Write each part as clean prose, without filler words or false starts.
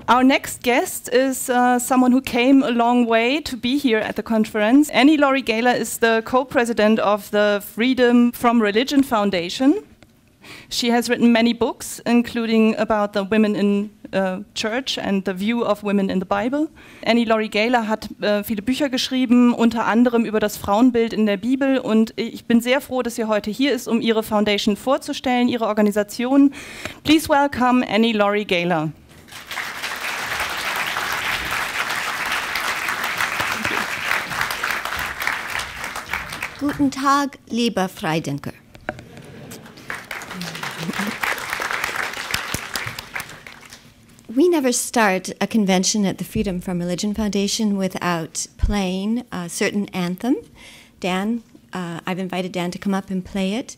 Our next guest is someone who came a long way to be here at the conference. Laurie Gaylor is the co-president of the Freedom from Religion Foundation. She has written many books, including about the women in Church and the view of women in the Bible. Laurie Gaylor hat viele Bücher geschrieben, unter anderem über das Frauenbild in der Bibel. Und ich bin sehr froh, dass sie heute hier ist, um ihre Foundation vorzustellen, ihre Organisation. Please welcome Laurie Gaylor. Guten Tag, lieber Freidenker. We never start a convention at the Freedom from Religion Foundation without playing a certain anthem. Dan, I've invited Dan to come up and play it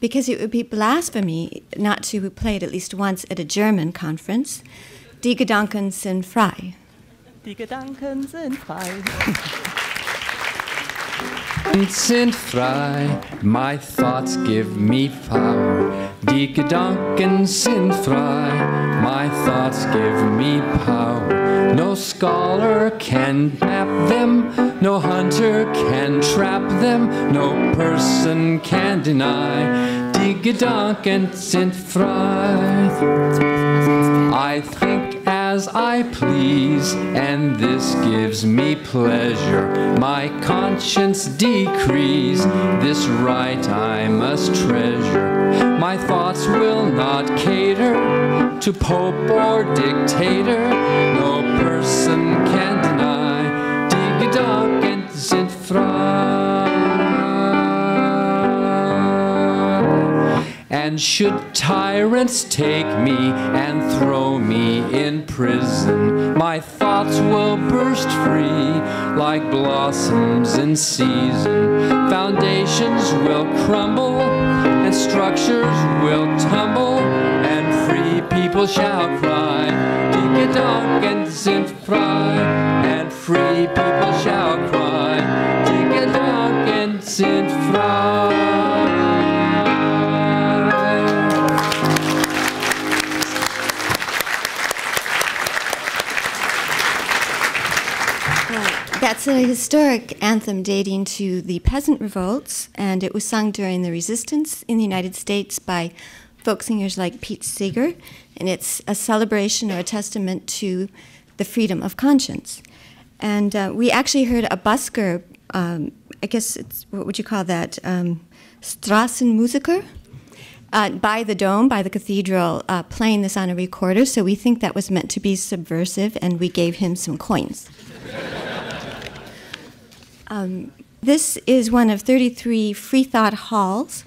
because it would be blasphemy not to play it at least once at a German conference. Die Gedanken sind frei. Die Gedanken sind frei. Sind frei, my thoughts give me power. Die Gedanken sind frei, my thoughts give me power. No scholar can nap them, no hunter can trap them, no person can deny. Die Gedanken sind frei. I think as I please, and this gives me pleasure. My conscience decrees, this right I must treasure. My thoughts will not cater to pope or dictator. No person can deny. Die Gedanken sind frei. And should tyrants take me and throw me in prison, my thoughts will burst free like blossoms in season. Foundations will crumble and structures will tumble, and free people shall cry. Die Gedanken sind frei, and free people shall cry. Die Gedanken sind frei. That's a historic anthem dating to the peasant revolts, and it was sung during the resistance in the United States by folk singers like Pete Seeger, and it's a celebration or a testament to the freedom of conscience. And we actually heard a busker, I guess it's, what would you call that, Straßenmusiker, by the dome, by the cathedral, playing this on a recorder, so we think that was meant to be subversive, and we gave him some coins. This is one of 33 free thought halls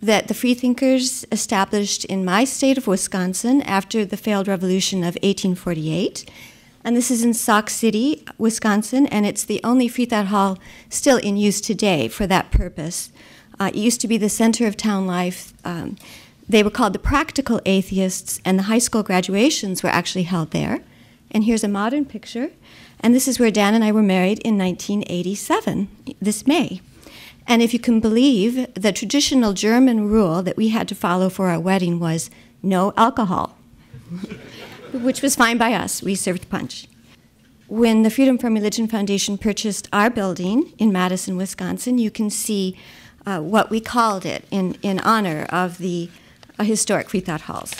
that the freethinkers established in my state of Wisconsin after the failed revolution of 1848. And this is in Sauk City, Wisconsin, and it's the only free thought hall still in use today for that purpose. It used to be the center of town life. They were called the Practical Atheists, and the high school graduations were actually held there. And here's a modern picture. And this is where Dan and I were married in 1987, this May. And if you can believe, the traditional German rule that we had to follow for our wedding was no alcohol, which was fine by us. We served punch. When the Freedom from Religion Foundation purchased our building in Madison, Wisconsin, you can see what we called it in honor of the historic free thought halls.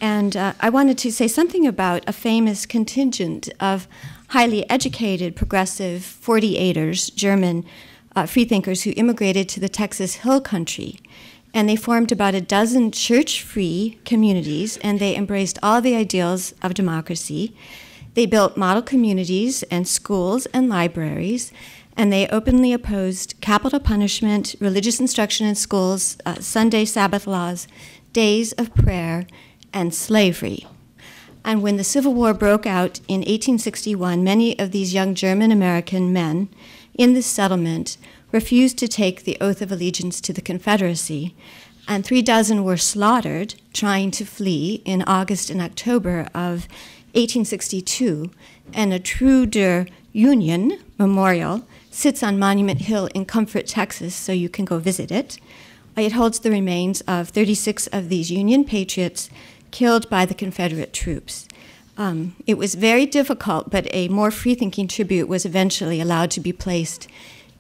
And I wanted to say something about a famous contingent of highly educated, progressive 48ers, German freethinkers who immigrated to the Texas Hill Country. And they formed about a dozen church-free communities, and they embraced all the ideals of democracy. They built model communities and schools and libraries, and they openly opposed capital punishment, religious instruction in schools, Sunday Sabbath laws, days of prayer, and slavery. And when the Civil War broke out in 1861, many of these young German-American men in this settlement refused to take the oath of allegiance to the Confederacy, and 36 were slaughtered trying to flee in August and October of 1862, and a True der Union memorial sits on Monument Hill in Comfort, Texas, so you can go visit it. It holds the remains of 36 of these Union patriots killed by the Confederate troops. It was very difficult, but a more free-thinking tribute was eventually allowed to be placed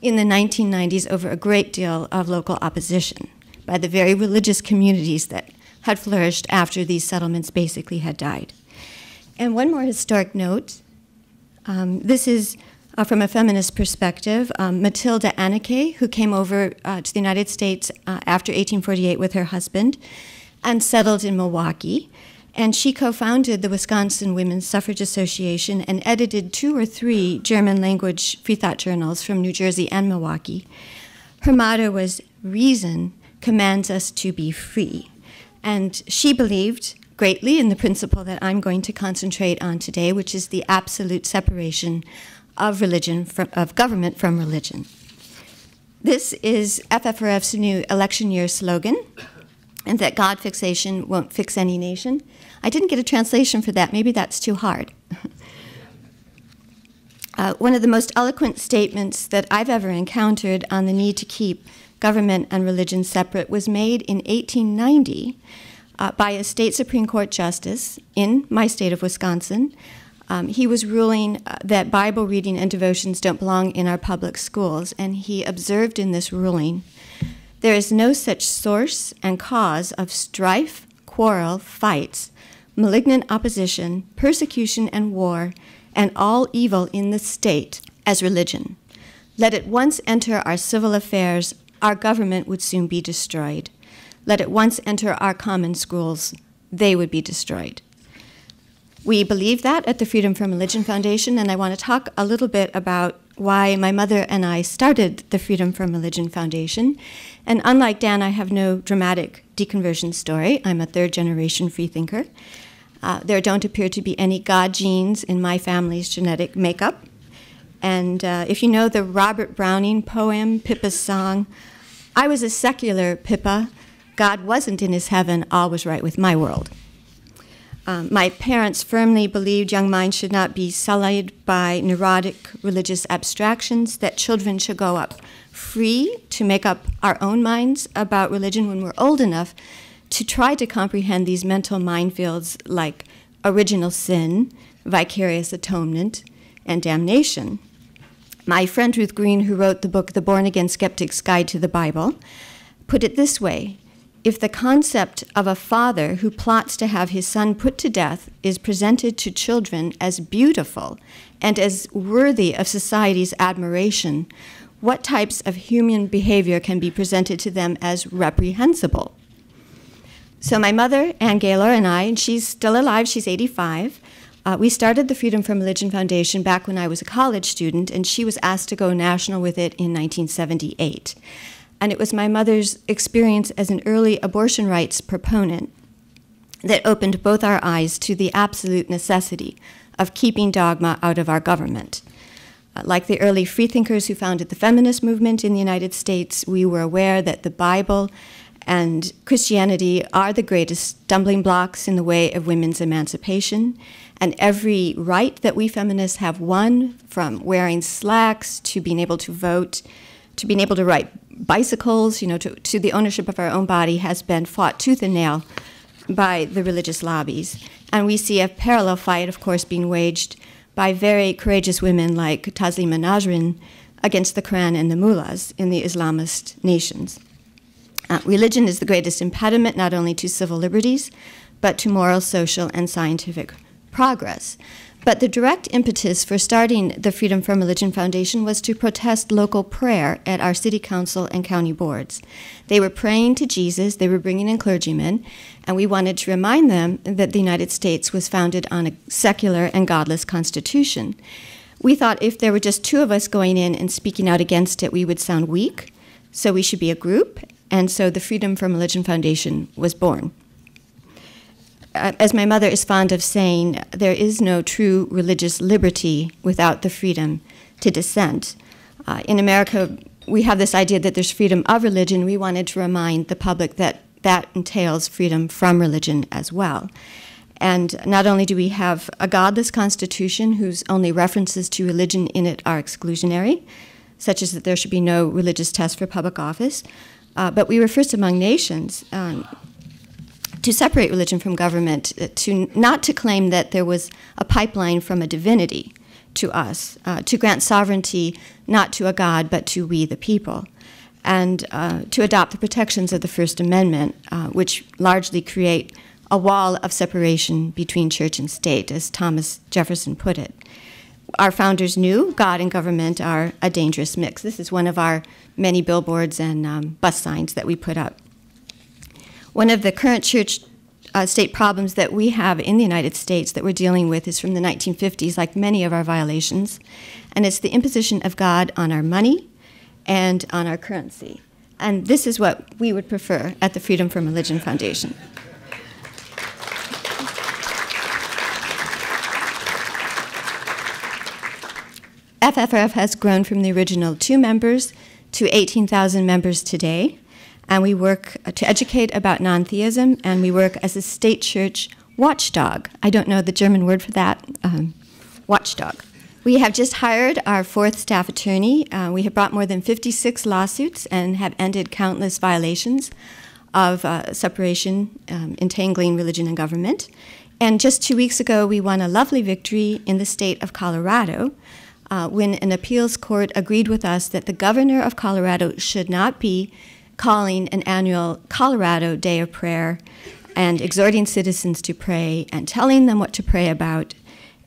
in the 1990s over a great deal of local opposition by the very religious communities that had flourished after these settlements basically had died. And one more historic note. This is from a feminist perspective. Matilda Anneke, who came over to the United States after 1848 with her husband and settled in Milwaukee. And she co-founded the Wisconsin Women's Suffrage Association and edited 2 or 3 German-language freethought journals from New Jersey and Milwaukee. Her motto was, "Reason commands us to be free." And she believed greatly in the principle that I'm going to concentrate on today, which is the absolute separation of of government from religion. This is FFRF's new election year slogan, and that God fixation won't fix any nation. I didn't get a translation for that. Maybe that's too hard. One of the most eloquent statements that I've ever encountered on the need to keep government and religion separate was made in 1890 by a state Supreme Court justice in my state of Wisconsin. He was ruling that Bible reading and devotions don't belong in our public schools, and he observed in this ruling, "There is no such source and cause of strife, quarrel, fights, malignant opposition, persecution, and war, and all evil in the state as religion. Let it once enter our civil affairs, our government would soon be destroyed. Let it once enter our common schools, they would be destroyed." We believe that at the Freedom from Religion Foundation, and I want to talk a little bit about why my mother and I started the Freedom from Religion Foundation. And unlike Dan, I have no dramatic deconversion story. I'm a third-generation freethinker. There don't appear to be any God genes in my family's genetic makeup. And if you know the Robert Browning poem, Pippa's Song, I was a secular Pippa. God wasn't in his heaven, all was right with my world. My parents firmly believed young minds should not be sullied by neurotic religious abstractions, that children should grow up free to make up our own minds about religion when we're old enough to try to comprehend these mental minefields like original sin, vicarious atonement, and damnation. My friend Ruth Green, who wrote the book The Born-Again Skeptic's Guide to the Bible, put it this way: if the concept of a father who plots to have his son put to death is presented to children as beautiful and as worthy of society's admiration, what types of human behavior can be presented to them as reprehensible? So my mother, Ann Gaylor, and I, and she's still alive, she's 85, we started the Freedom from Religion Foundation back when I was a college student, and she was asked to go national with it in 1978. And it was my mother's experience as an early abortion rights proponent that opened both our eyes to the absolute necessity of keeping dogma out of our government. Like the early freethinkers who founded the feminist movement in the United States, we were aware that the Bible and Christianity are the greatest stumbling blocks in the way of women's emancipation, and every right that we feminists have won, from wearing slacks to being able to vote, to being able to ride bicycles, to the ownership of our own body, has been fought tooth and nail by the religious lobbies. And we see a parallel fight, of course, being waged by very courageous women like Taslima Nasrin against the Quran and the mullahs in the Islamist nations. Religion is the greatest impediment not only to civil liberties, but to moral, social, and scientific progress. But the direct impetus for starting the Freedom from Religion Foundation was to protest local prayer at our city council and county boards. They were praying to Jesus, they were bringing in clergymen, and we wanted to remind them that the United States was founded on a secular and godless constitution. We thought if there were just 2 of us going in and speaking out against it, we would sound weak, so we should be a group, and so the Freedom from Religion Foundation was born. As my mother is fond of saying, there is no true religious liberty without the freedom to dissent. In America, we have this idea that there's freedom of religion. We wanted to remind the public that that entails freedom from religion as well. And not only do we have a godless constitution whose only references to religion in it are exclusionary, such as that there should be no religious test for public office, but we were first among nations to separate religion from government, not to claim that there was a pipeline from a divinity to us, to grant sovereignty not to a God but to we the people, and to adopt the protections of the First Amendment, which largely create a wall of separation between church and state, as Thomas Jefferson put it. Our founders knew God and government are a dangerous mix. This is one of our many billboards and bus signs that we put up. One of the current church-state problems that we have in the United States that we're dealing with is from the 1950s, like many of our violations, and it's the imposition of God on our money and on our currency. And this is what we would prefer at the Freedom from Religion Foundation. FFRF has grown from the original 2 members to 18,000 members today, and we work to educate about non-theism, and we work as a state church watchdog. I don't know the German word for that, watchdog. We have just hired our 4th staff attorney. We have brought more than 56 lawsuits and have ended countless violations of separation, entangling religion and government. And just 2 weeks ago, we won a lovely victory in the state of Colorado, when an appeals court agreed with us that the governor of Colorado should not be calling an annual Colorado Day of Prayer and exhorting citizens to pray and telling them what to pray about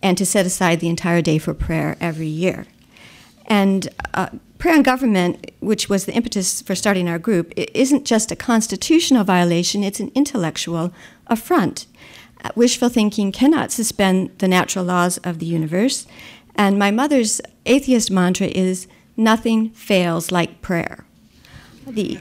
and to set aside the entire day for prayer every year. And prayer and government, which was the impetus for starting our group, it isn't just a constitutional violation, it's an intellectual affront. Wishful thinking cannot suspend the natural laws of the universe. And my mother's atheist mantra is, nothing fails like prayer. The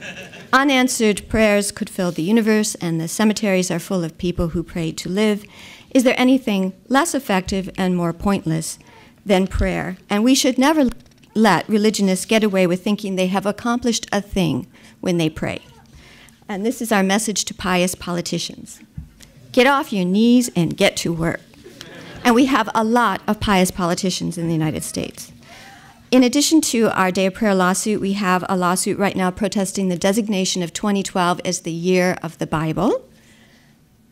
unanswered prayers could fill the universe, and the cemeteries are full of people who pray to live. Is there anything less effective and more pointless than prayer? And we should never let religionists get away with thinking they have accomplished a thing when they pray. And this is our message to pious politicians. Get off your knees and get to work. And we have a lot of pious politicians in the United States. In addition to our Day of Prayer lawsuit, we have a lawsuit right now protesting the designation of 2012 as the Year of the Bible.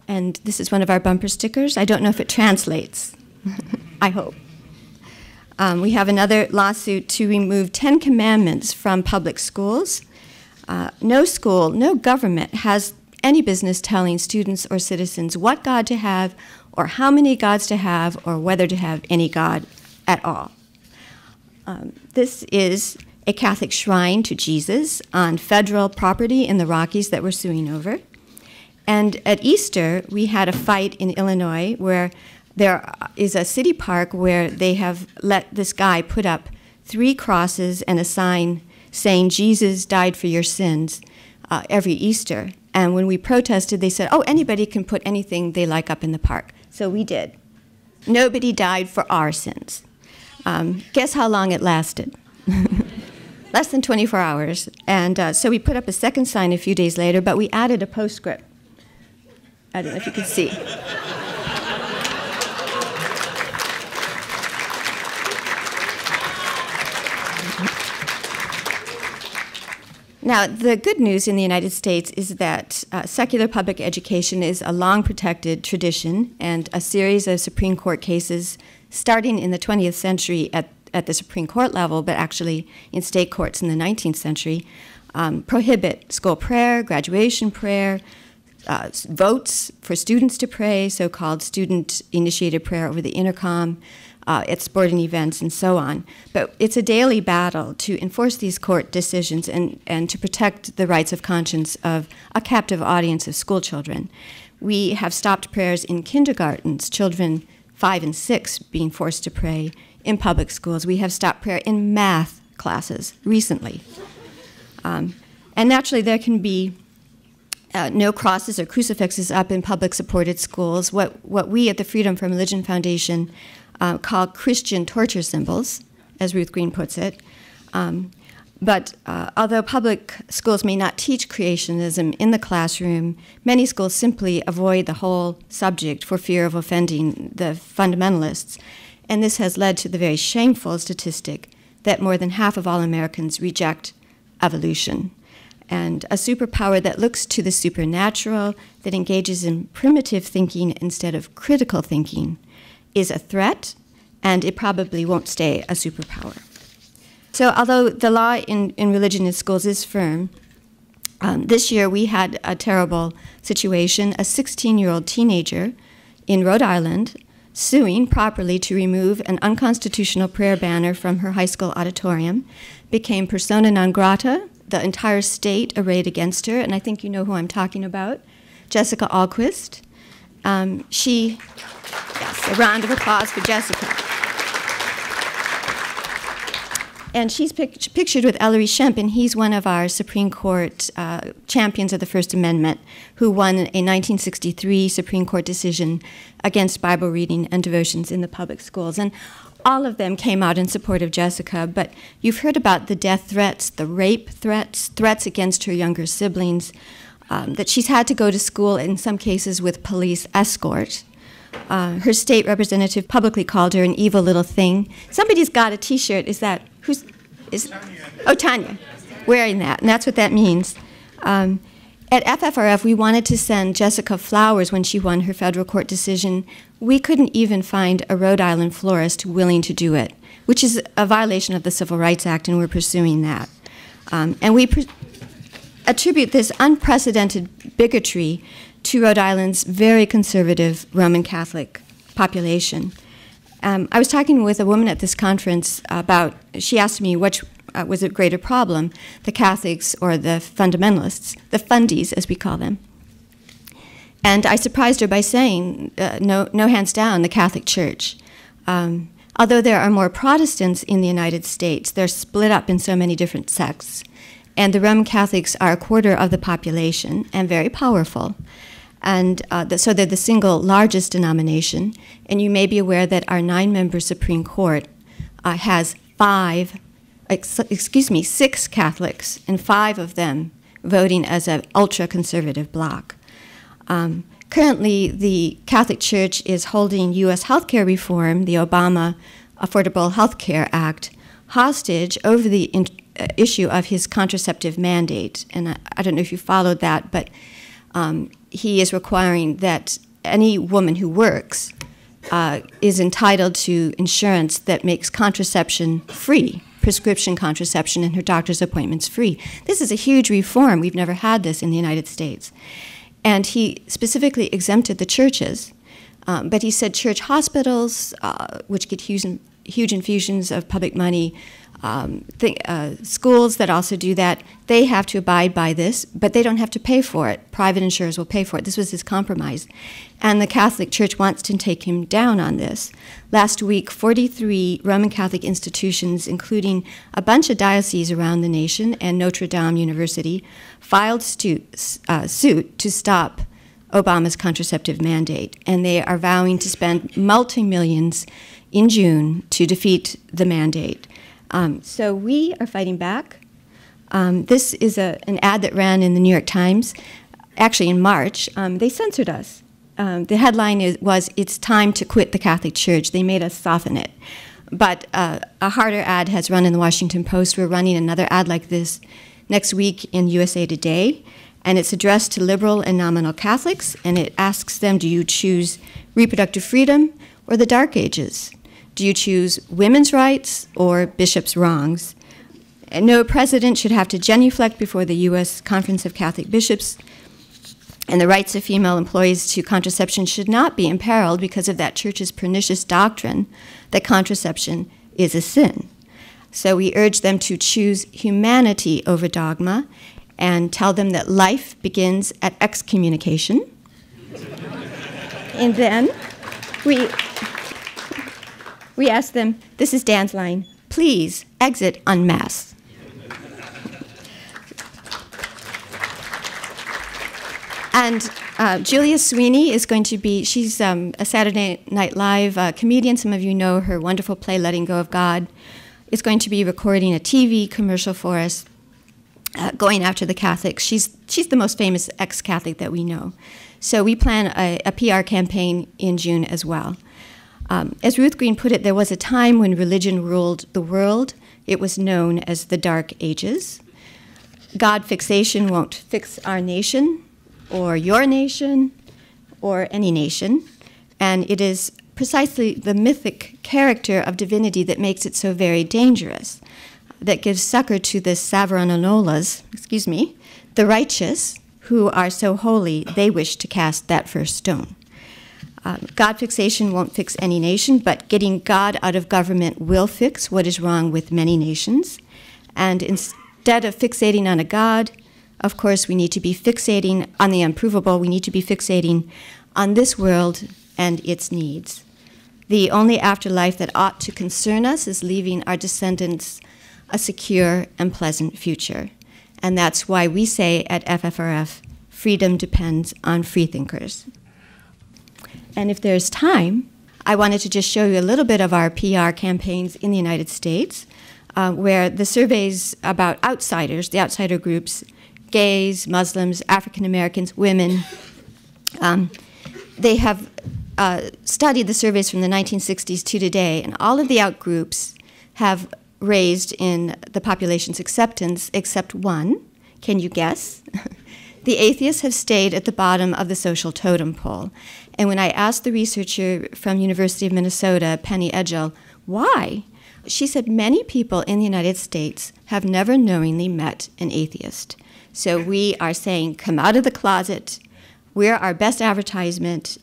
And this is one of our bumper stickers. I don't know if it translates. I hope. We have another lawsuit to remove 10 commandments from public schools. No school, no government has any business telling students or citizens what God to have or how many gods to have or whether to have any God at all. This is a Catholic shrine to Jesus on federal property in the Rockies that we're suing over. And at Easter, we had a fight in Illinois where there is a city park where they have let this guy put up 3 crosses and a sign saying, Jesus died for your sins, every Easter. And when we protested, they said, oh, anybody can put anything they like up in the park. So we did. Nobody died for our sins. Guess how long it lasted? Less than 24 hours. And so we put up a second sign a few days later, but we added a postscript. I don't know if you can see. Now, the good news in the United States is that secular public education is a long-protected tradition, and a series of Supreme Court cases starting in the 20th century at the Supreme Court level, but actually in state courts in the 19th century, prohibit school prayer, graduation prayer, votes for students to pray, so-called student-initiated prayer over the intercom, at sporting events and so on. But it's a daily battle to enforce these court decisions and to protect the rights of conscience of a captive audience of school children. We have stopped prayers in kindergartens, children 5 and 6 being forced to pray in public schools. We have stopped prayer in math classes recently. And naturally, there can be no crosses or crucifixes up in public supported schools. What we at the Freedom from Religion Foundation call Christian torture symbols, as Ruth Green puts it. But although public schools may not teach creationism in the classroom, many schools simply avoid the whole subject for fear of offending the fundamentalists. And this has led to the very shameful statistic that more than half of all Americans reject evolution. And a superpower that looks to the supernatural, that engages in primitive thinking instead of critical thinking, is a threat, and it probably won't stay a superpower. So although the law in religion in schools is firm, this year we had a terrible situation. A 16-year-old teenager in Rhode Island suing properly to remove an unconstitutional prayer banner from her high school auditorium became persona non grata. The entire state arrayed against her, and I think you know who I'm talking about, Jessica Alquist. Yes, a round of applause for Jessica. And she's pictured with Ellery Shemp, and he's one of our Supreme Court champions of the First Amendment, who won a 1963 Supreme Court decision against Bible reading and devotions in the public schools. And all of them came out in support of Jessica, but you've heard about the death threats, the rape threats, threats against her younger siblings, that she's had to go to school in some cases with police escort. Her state representative publicly called her an evil little thing. Somebody's got a T-shirt. Is that who's? Tanya, wearing that, and that's what that means. At FFRF, we wanted to send Jessica flowers when she won her federal court decision. We couldn't even find a Rhode Island florist willing to do it, which is a violation of the Civil Rights Act, and we're pursuing that. And we attribute this unprecedented bigotry to Rhode Island's very conservative Roman Catholic population. I was talking with a woman at this conference about, she asked me which was a greater problem, the Catholics or the fundamentalists, the fundies as we call them. And I surprised her by saying, no hands down, the Catholic Church. Although there are more Protestants in the United States, they're split up in so many different sects. And the Roman Catholics are a quarter of the population and very powerful. And so they're the single largest denomination. And you may be aware that our 9-member Supreme Court has 6 Catholics, and 5 of them voting as an ultra-conservative bloc. Currently, the Catholic Church is holding U.S. healthcare reform, the Obama Affordable Health Care Act, hostage over the issue of his contraceptive mandate. And I don't know if you followed that, but he is requiring that any woman who works is entitled to insurance that makes contraception free, prescription contraception and her doctor's appointments free. This is a huge reform. We've never had this in the United States. And he specifically exempted the churches, but he said church hospitals, which get huge infusions of public money, schools that also do that, they have to abide by this, but they don't have to pay for it. Private insurers will pay for it. This was his compromise. And the Catholic Church wants to take him down on this. Last week, 43 Roman Catholic institutions, including a bunch of dioceses around the nation and Notre Dame University, filed suit to stop Obama's contraceptive mandate. And they are vowing to spend multi-millions in June to defeat the mandate. So we are fighting back. This is an ad that ran in the New York Times, actually in March. They censored us. The headline was, "It's time to quit the Catholic Church." They made us soften it. But a harder ad has run in the Washington Post. We're running another ad like this next week in USA Today, and it's addressed to liberal and nominal Catholics, and it asks them, do you choose reproductive freedom or the Dark Ages? Do you choose women's rights or bishops' wrongs? And no president should have to genuflect before the U.S. Conference of Catholic Bishops, and the rights of female employees to contraception should not be imperiled because of that church's pernicious doctrine that contraception is a sin. So we urge them to choose humanity over dogma and tell them that life begins at excommunication. And then we ask them, this is Dan's line, please exit en masse. And Julia Sweeney is going to be, she's a Saturday Night Live comedian. Some of you know her wonderful play, Letting Go of God. Is going to be recording a TV commercial for us, going after the Catholics. She's the most famous ex-Catholic that we know. So we plan a PR campaign in June as well. As Ruth Green put it, there was a time when religion ruled the world. It was known as the Dark Ages. God fixation won't fix our nation, or your nation, or any nation. And it is precisely the mythic character of divinity that makes it so very dangerous, that gives succor to the Savaranalas, the righteous, who are so holy they wish to cast that first stone. God fixation won't fix any nation, but getting God out of government will fix what is wrong with many nations. And instead of fixating on a God, of course, we need to be fixating on the unprovable. We need to be fixating on this world and its needs. The only afterlife that ought to concern us is leaving our descendants a secure and pleasant future. And that's why we say at FFRF, freedom depends on freethinkers. And if there's time, I wanted to just show you a little bit of our PR campaigns in the United States, where the surveys about outsiders, the outsider groups, gays, Muslims, African Americans, women, they have studied the surveys from the 1960s to today, and all of the outgroups have raised in the population's acceptance except one. Can you guess? The atheists have stayed at the bottom of the social totem pole. And when I asked the researcher from University of Minnesota, Penny Edgell, why? She said many people in the United States have never knowingly met an atheist. So we are saying, come out of the closet. We're our best advertisement.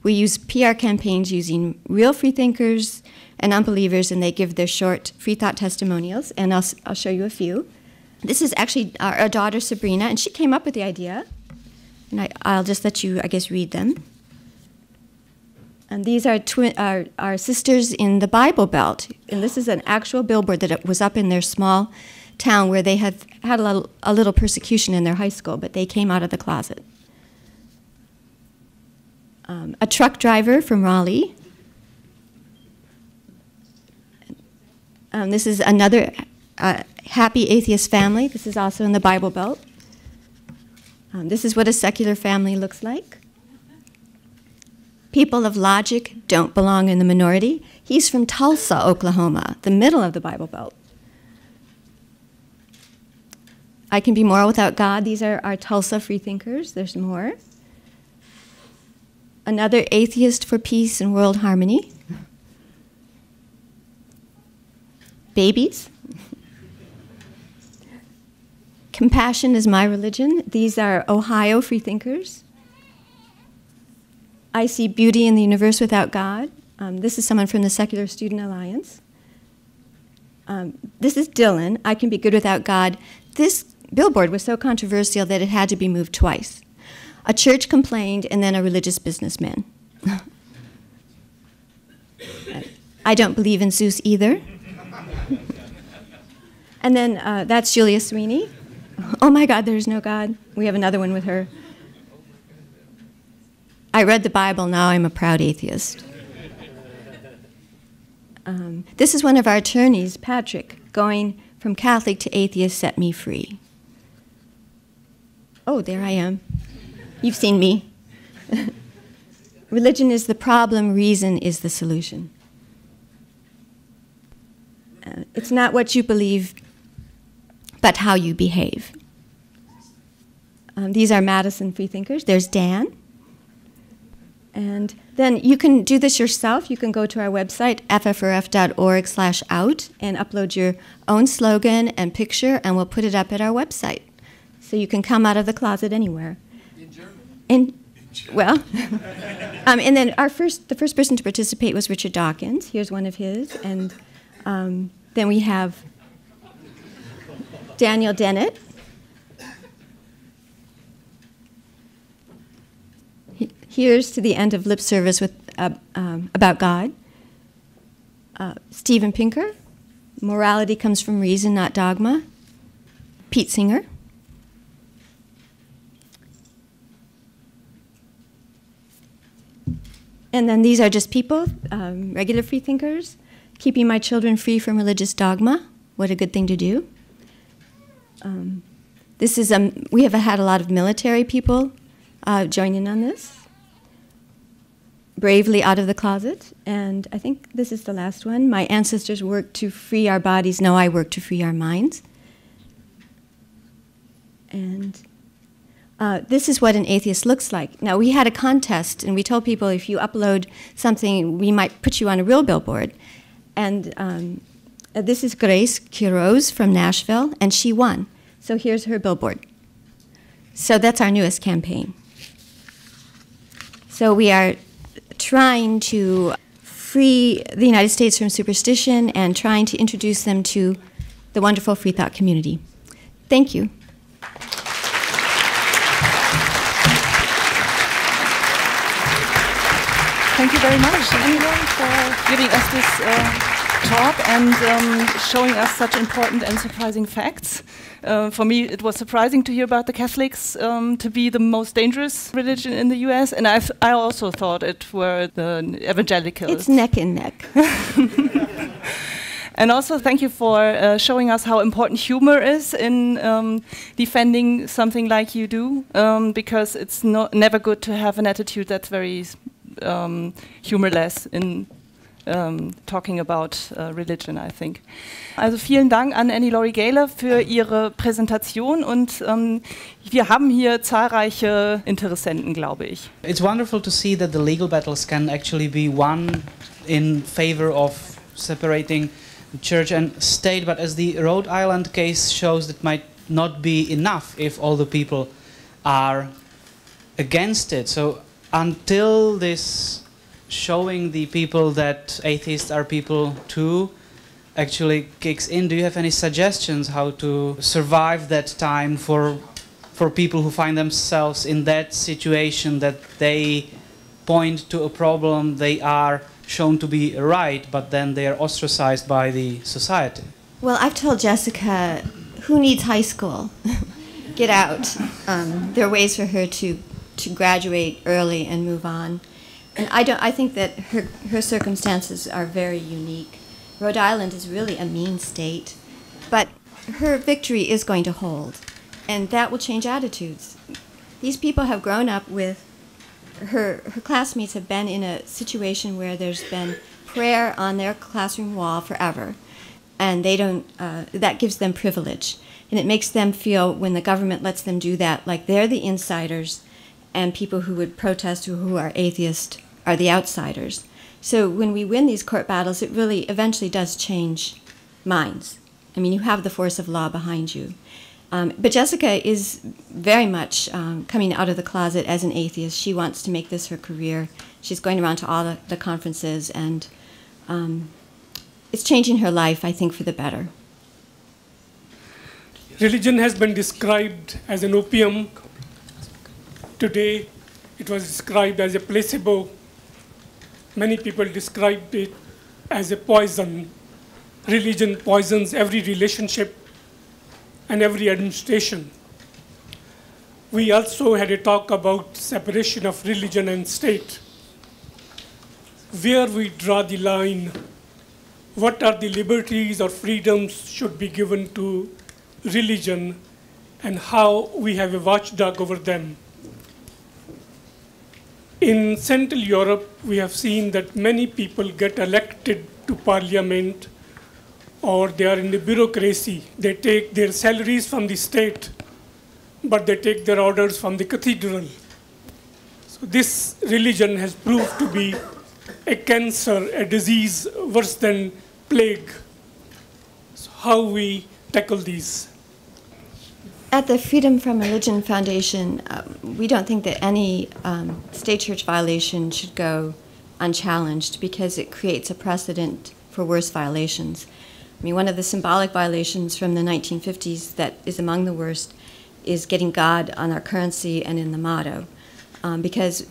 We use PR campaigns using real freethinkers and unbelievers, and they give their short free thought testimonials, and I'll show you a few. This is actually our daughter, Sabrina, and she came up with the idea, and I'll just let you, I guess, read them. And these are our sisters in the Bible Belt, and this is an actual billboard that was up in their small town where they had a little persecution in their high school, but they came out of the closet. A truck driver from Raleigh. This is another happy atheist family. This is also in the Bible Belt. This is what a secular family looks like. People of logic don't belong in the minority. He's from Tulsa, Oklahoma, the middle of the Bible Belt. I can be moral without God. These are our Tulsa freethinkers. There's more. Another atheist for peace and world harmony. Babies. Compassion is my religion. These are Ohio freethinkers. I see beauty in the universe without God. This is someone from the Secular Student Alliance. This is Dylan. I can be good without God. This billboard was so controversial that it had to be moved twice. A church complained, and then a religious businessman. I don't believe in Zeus either. And then that's Julia Sweeney. Oh my God, there's no God. We have another one with her. I read the Bible, now I'm a proud atheist. This is one of our attorneys, Patrick, going from Catholic to atheist, set me free. Oh, there I am. You've seen me. Religion is the problem, reason is the solution. It's not what you believe, but how you behave. These are Madison freethinkers. There's Dan. And then you can do this yourself. You can go to our website, ffrf.org/out, and upload your own slogan and picture, and we'll put it up at our website. So you can come out of the closet anywhere. In German? Well, and then the first person to participate was Richard Dawkins. Here's one of his. And then we have Daniel Dennett. Here's to the end of lip service with about God. Steven Pinker. Morality comes from reason, not dogma. Pete Singer. And then these are just people, regular freethinkers. Keeping my children free from religious dogma. What a good thing to do. This is we have had a lot of military people join in on this. Bravely out of the closet. And I think this is the last one. My ancestors worked to free our bodies. Now I work to free our minds. And this is what an atheist looks like. Now, we had a contest, and we told people if you upload something, we might put you on a real billboard. And this is Grace Quiroz from Nashville, and she won. So here's her billboard. So that's our newest campaign. So we are trying to free the United States from superstition and trying to introduce them to the wonderful free thought community. Thank you. Thank you very much, anyone, for giving us this talk and showing us such important and surprising facts. For me, it was surprising to hear about the Catholics to be the most dangerous religion in the US, and I also thought it were the evangelicals. It's neck and neck. And also, thank you for showing us how important humor is in defending something like you do, because it's never good to have an attitude that's very humorless in talking about religion, I think. Also vielen Dank an Laurie Gaylor für ihre Präsentation und wir haben hier zahlreiche Interessenten, glaube ich. It's wonderful to see that the legal battles can actually be won in favor of separating church and state, but as the Rhode Island case shows, that might not be enough if all the people are against it. So until this showing the people that atheists are people too actually kicks in, do you have any suggestions how to survive that time for people who find themselves in that situation, that they point to a problem, they are shown to be right, but then they are ostracized by the society? Well, I've told Jessica, who needs high school? Get out. There are ways for her to graduate early and move on. And I think that her circumstances are very unique. Rhode Island is really a mean state, but her victory is going to hold, and that will change attitudes. These people have grown up with, her classmates have been in a situation where there's been prayer on their classroom wall forever, and they don't, that gives them privilege. And it makes them feel, when the government lets them do that, like they're the insiders, and people who would protest or who are atheist are the outsiders. So when we win these court battles, it really eventually does change minds. I mean, you have the force of law behind you. But Jessica is very much coming out of the closet as an atheist. She wants to make this her career. She's going around to all the conferences, and it's changing her life, I think, for the better. Religion has been described as an opium. Today, it was described as a placebo. Many people described it as a poison. Religion poisons every relationship and every administration. We also had a talk about separation of religion and state. Where we draw the line, what are the liberties or freedoms should be given to religion, and how we have a watchdog over them. In Central Europe, we have seen that many people get elected to parliament, or they are in the bureaucracy. They take their salaries from the state, but they take their orders from the cathedral. So this religion has proved to be a cancer, a disease worse than plague. So how we tackle these? At the Freedom from Religion Foundation, we don't think that any state church violation should go unchallenged, because it creates a precedent for worse violations. I mean, one of the symbolic violations from the 1950s that is among the worst is getting God on our currency and in the motto, because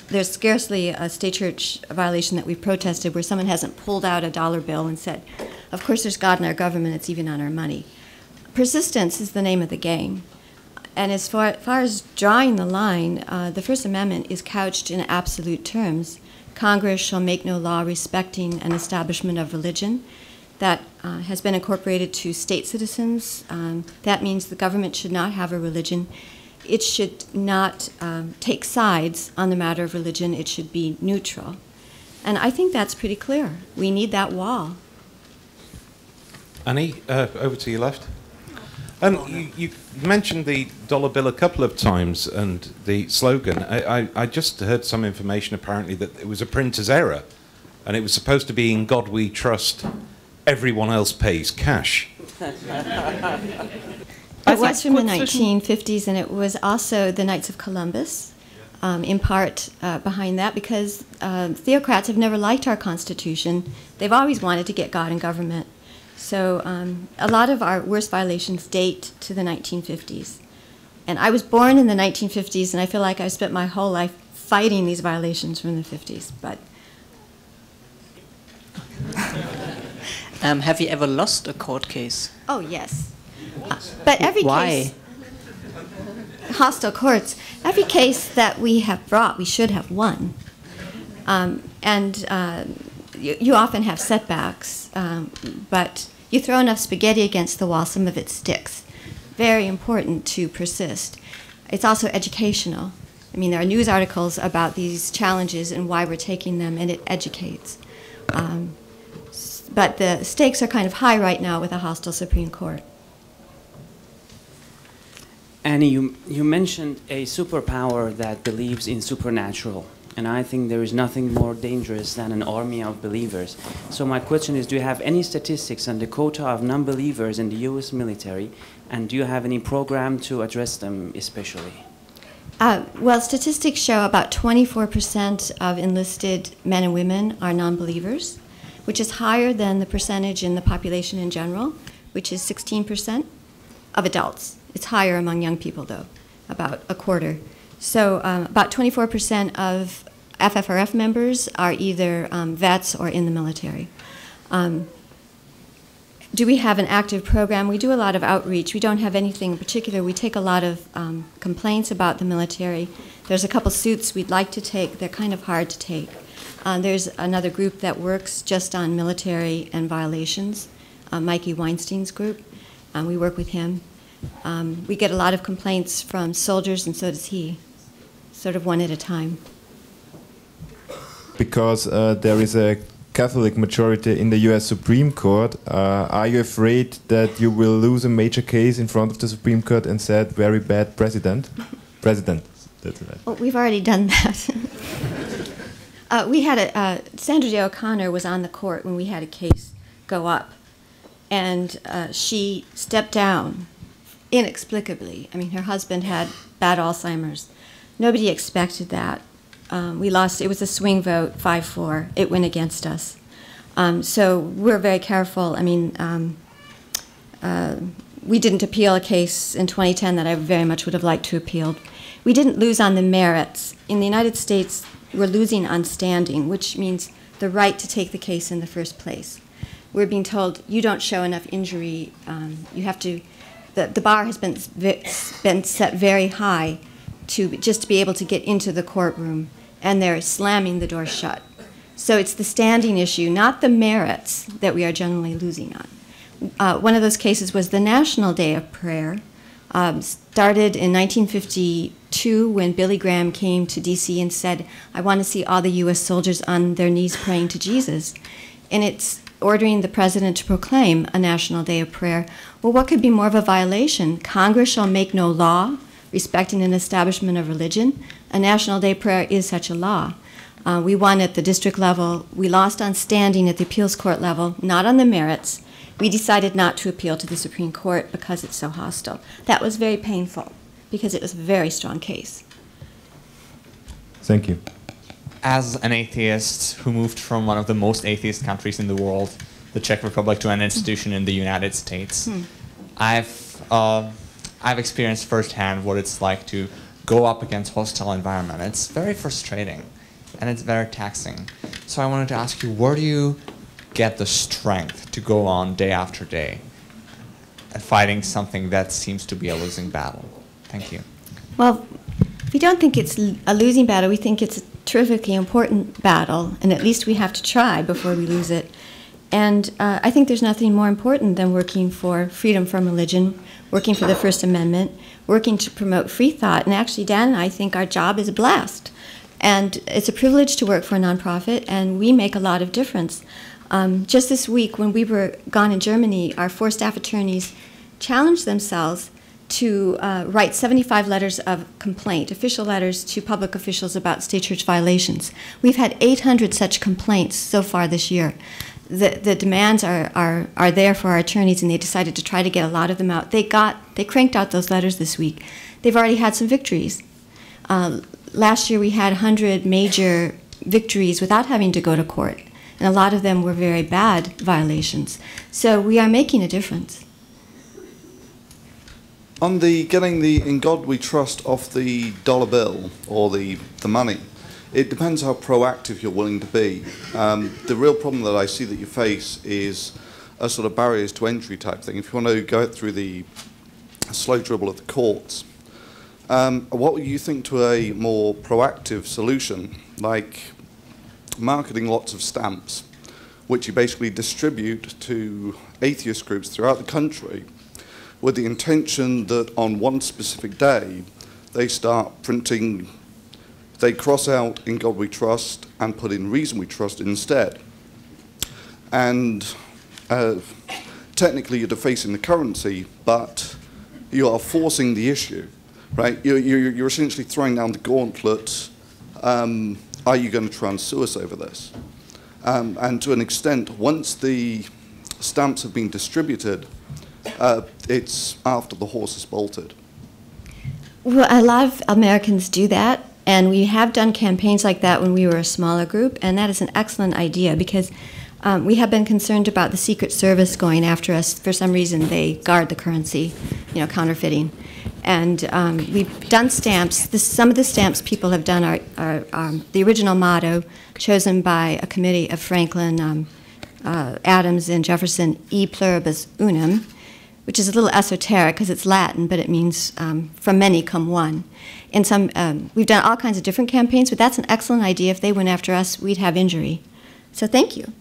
there's scarcely a state church violation that we've protested where someone hasn't pulled out a dollar bill and said, of course there's God in our government, it's even on our money. Persistence is the name of the game. And as far as drawing the line, the First Amendment is couched in absolute terms. Congress shall make no law respecting an establishment of religion. That has been incorporated to state citizens. That means the government should not have a religion. It should not take sides on the matter of religion. It should be neutral. And I think that's pretty clear. We need that wall. Annie, over to your left. And you mentioned the dollar bill a couple of times and the slogan. I just heard some information apparently that it was a printer's error, and it was supposed to be "In God We Trust, everyone else pays cash." It was from the 1950s, and it was also the Knights of Columbus, in part behind that, because theocrats have never liked our Constitution. They've always wanted to get God in government. So a lot of our worst violations date to the 1950s. And I was born in the 1950s, and I feel like I spent my whole life fighting these violations from the 50s. But have you ever lost a court case? oh, yes. But every Why? case, hostile courts, every case that we have brought, we should have won. You often have setbacks, but you throw enough spaghetti against the wall, some of it sticks. Very important to persist. It's also educational. I mean, there are news articles about these challenges and why we're taking them, and it educates. But the stakes are kind of high right now with a hostile Supreme Court. Annie, you mentioned a superpower that believes in supernatural. And I think there is nothing more dangerous than an army of believers. So my question is, do you have any statistics on the quota of non-believers in the U.S. military? And do you have any program to address them especially? Well, statistics show about 24% of enlisted men and women are non-believers, which is higher than the percentage in the population in general, which is 16% of adults. It's higher among young people, though, about a quarter. So about 24% of FFRF members are either vets or in the military. Do we have an active program? We do a lot of outreach. We don't have anything in particular. We take a lot of complaints about the military. There's a couple suits we'd like to take. They're kind of hard to take. There's another group that works just on military and violations, Mikey Weinstein's group. We work with him. We get a lot of complaints from soldiers, and so does he, sort of one at a time. Because there is a Catholic majority in the US Supreme Court, are you afraid that you will lose a major case in front of the Supreme Court and said, very bad president? President, that's right. Well, we've already done that. We had Sandra Day O'Connor was on the court when we had a case go up, and she stepped down inexplicably. I mean, her husband had bad Alzheimer's. Nobody expected that. We lost. It was a swing vote, 5-4. It went against us. So we're very careful. I mean, we didn't appeal a case in 2010 that I very much would have liked to appeal. We didn't lose on the merits. In the United States, we're losing on standing, which means the right to take the case in the first place. We're being told, you don't show enough injury. You have to. The bar has been set very high just to be able to get into the courtroom, and they're slamming the door shut. So it's the standing issue, not the merits, that we are generally losing on. One of those cases was the National Day of Prayer, started in 1952 when Billy Graham came to D.C. and said, I want to see all the U.S. soldiers on their knees praying to Jesus. And it's ordering the president to proclaim a National Day of Prayer. Well, what could be more of a violation? Congress shall make no law respecting an establishment of religion. A National Day of Prayer is such a law. We won at the district level. We lost on standing at the appeals court level, not on the merits. We decided not to appeal to the Supreme Court because it's so hostile. That was very painful because it was a very strong case. Thank you. As an atheist who moved from one of the most atheist countries in the world, the Czech Republic, to an institution in the United States, I've experienced firsthand what it's like to go up against hostile environment. It's very frustrating, and it's very taxing. So I wanted to ask you, where do you get the strength to go on day after day and fighting something that seems to be a losing battle? Thank you. Well, we don't think it's a losing battle. We think it's a terrifically important battle, and at least we have to try before we lose it. And I think there's nothing more important than working for freedom from religion, working for the First Amendment, working to promote free thought. And actually, Dan and I think our job is blessed. And it's a privilege to work for a nonprofit, and we make a lot of difference. Just this week, when we were gone in Germany, our 4 staff attorneys challenged themselves to write 75 letters of complaint, official letters to public officials about state church violations. We've had 800 such complaints so far this year. The demands are there for our attorneys, and they decided to try to get a lot of them out. They cranked out those letters this week. They've already had some victories. Last year we had 100 major victories without having to go to court, and a lot of them were very bad violations. So we are making a difference. On the getting the "In God We Trust" off the dollar bill or the money, it depends how proactive you're willing to be. The real problem that I see that you face is a sort of barriers to entry type thing. If you want to go through the slow dribble of the courts, what would you think to a more proactive solution, like marketing lots of stamps, which you basically distribute to atheist groups throughout the country, with the intention that on one specific day they start printing, they cross out "In God We Trust" and put in "Reason We Trust" instead. And technically you're defacing the currency, but you are forcing the issue, right? You're essentially throwing down the gauntlet. Are you going to try and sue us over this? And to an extent, once the stamps have been distributed, it's after the horse is bolted. Well, a lot of Americans do that, and we have done campaigns like that when we were a smaller group, and that is an excellent idea because we have been concerned about the Secret Service going after us. For some reason, they guard the currency, counterfeiting. And we've done stamps. Some of the stamps people have done are the original motto chosen by a committee of Franklin, Adams, and Jefferson, "E pluribus unum," which is a little esoteric because it's Latin, but it means "from many come one." And we've done all kinds of different campaigns, but that's an excellent idea. If they went after us, we'd have injury. So thank you.